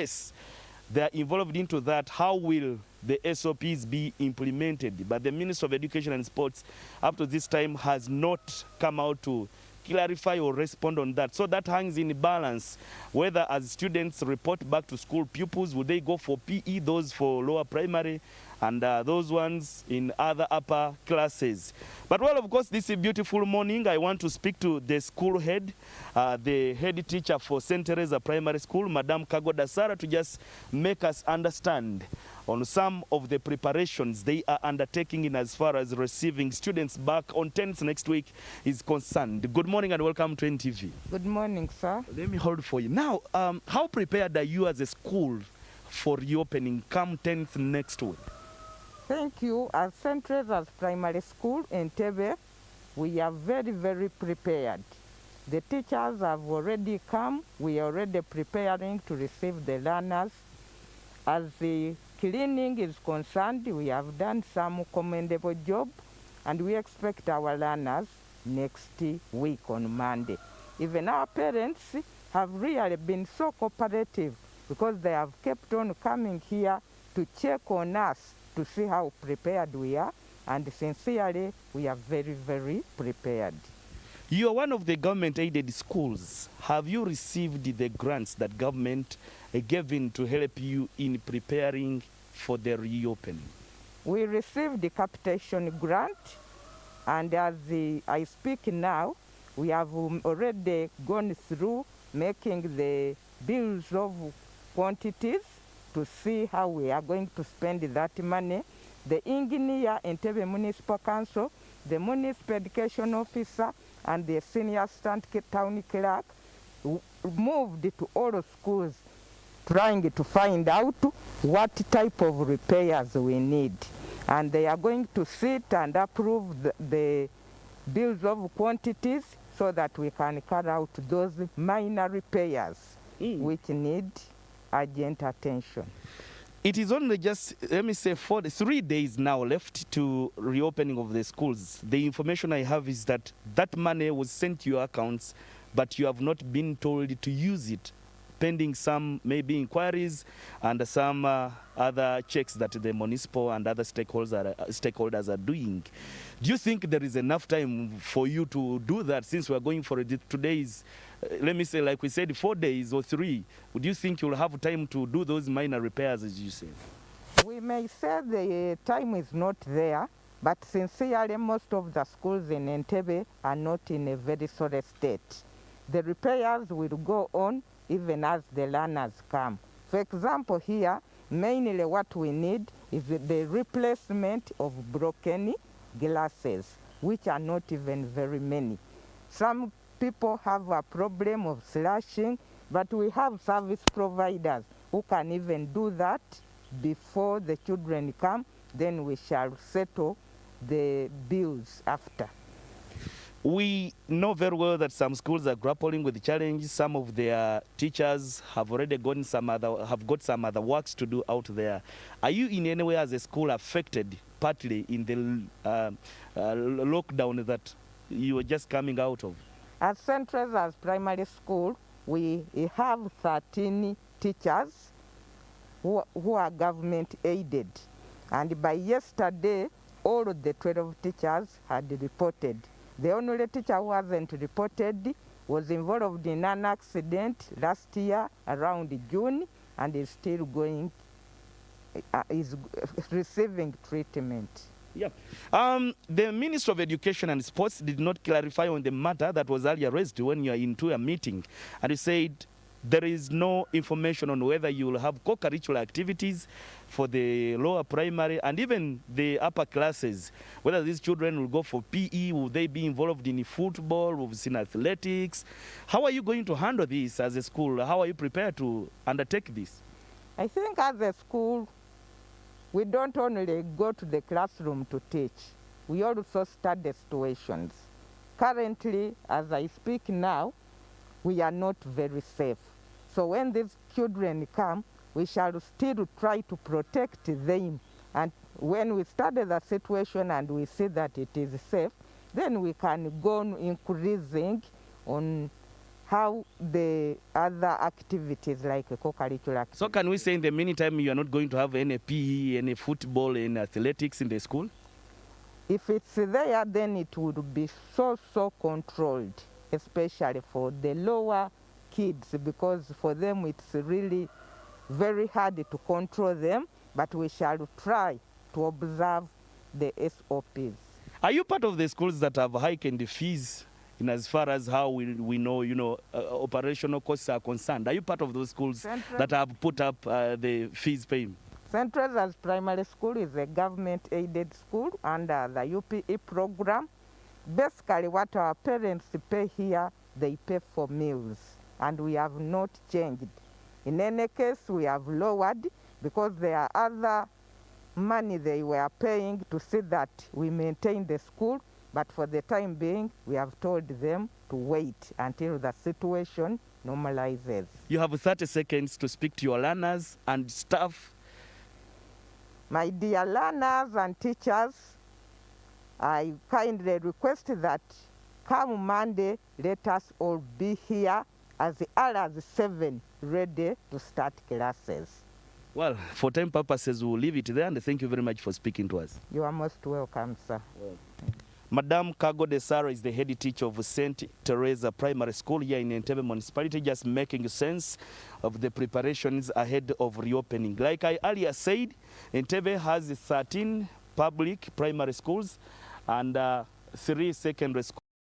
Yes, they are involved into that. How will the SOPs be implemented? But the Minister of Education and Sports up to this time has not come out to clarify or respond on that. So that hangs in balance whether as students report back to school, pupils, would they go for PE, those for lower primary, and those ones in other upper classes. But well, of course, this is a beautiful morning. I want to speak to the school head, the head teacher for St. Teresa Primary School, Madam Kagoda Sara, to just make us understand on some of the preparations they are undertaking in as far as receiving students back on 10th next week is concerned. Good morning and welcome to NTV. Good morning, sir. Let me hold for you. Now, how prepared are you as a school for reopening come 10th next week? Thank you. As St. Teresa's Primary School in Tebe, we are very, very prepared. The teachers have already come. We are already preparing to receive the learners. As the cleaning is concerned, we have done some commendable job, and we expect our learners next week on Monday. Even our parents have really been so cooperative because they have kept on coming here to check on us to see how prepared we are, and sincerely, we are very, very prepared. You are one of the government-aided schools. Have you received the grants that government gave in to help you in preparing for the reopening? We received the capitation grant, and as I speak now, we have already gone through making the bills of quantities to see how we are going to spend that money. The engineer in Tebe Municipal Council, the municipal education officer, and the senior assistant town clerk moved to all schools trying to find out what type of repairs we need. And they are going to sit and approve the bills of quantities so that we can carry out those minor repairs which need urgent attention. It is only just, let me say, 3 days now left to reopening of the schools. The information I have is that that money was sent to your accounts, but you have not been told to use it, pending some maybe inquiries and some other checks that the municipal and other stakeholders are doing. Do you think there is enough time for you to do that, since we are going for 2 days, let me say, like we said, 4 days or 3? Would you think you'll have time to do those minor repairs, as you said? We may say the time is not there, but sincerely, most of the schools in Entebbe are not in a very sorry state. The repairs will go on even as the learners come. For example, here, mainly what we need is the replacement of broken glasses, which are not even very many. Some people have a problem of slashing, but we have service providers who can even do that before the children come. Then we shall settle the bills after. We know very well that some schools are grappling with the challenge. Some of their teachers have already got some other works to do out there. Are you in any way as a school affected partly in the lockdown that you are just coming out of? At St. Teresa's Primary School, we have 13 teachers who are government aided. And by yesterday, all of the 12 teachers had reported. The only teacher who hasn't reported was involved in an accident last year around June, and is still going, is receiving treatment. Yeah. The Minister of Education and Sports did not clarify on the matter that was earlier raised when you are into a meeting, and he said there is no information on whether you will have co-curricular activities for the lower primary and even the upper classes, whether these children will go for PE, will they be involved in football, will in athletics. How are you going to handle this as a school? How are you prepared to undertake this? I think as a school, we don't only go to the classroom to teach, we also study situations. Currently, as I speak now, we are not very safe. So when these children come, we shall still try to protect them. And when we study the situation and we see that it is safe, then we can go on increasing on how the other activities like co-curricular activities. So can we say in the meantime you are not going to have any PE, any football, any athletics in the school? If it's there, then it would be so controlled, especially for the lower kids, because for them it's really very hard to control them, but we shall try to observe the SOPs. Are you part of the schools that have hiked the fees in as far as how we know, operational costs are concerned? Are you part of those schools that have put up the fees paying? St. Teresa's Primary School is a government-aided school under the UPE program. Basically, what our parents pay here, they pay for meals, and we have not changed. In any case, we have lowered because there are other money they were paying to see that we maintain the school, but for the time being, we have told them to wait until the situation normalizes. You have 30 seconds to speak to your learners and staff. My dear learners and teachers, I kindly request that come Monday, let us all be here as early as 7, ready to start classes. Well, for time purposes, we'll leave it there, and thank you very much for speaking to us. You are most welcome, sir. Madam Kago de Sara is the head teacher of St. Teresa Primary School here in Entebbe Municipality, just making sense of the preparations ahead of reopening. Like I earlier said, Entebbe has 13 public primary schools and 3 secondary schools.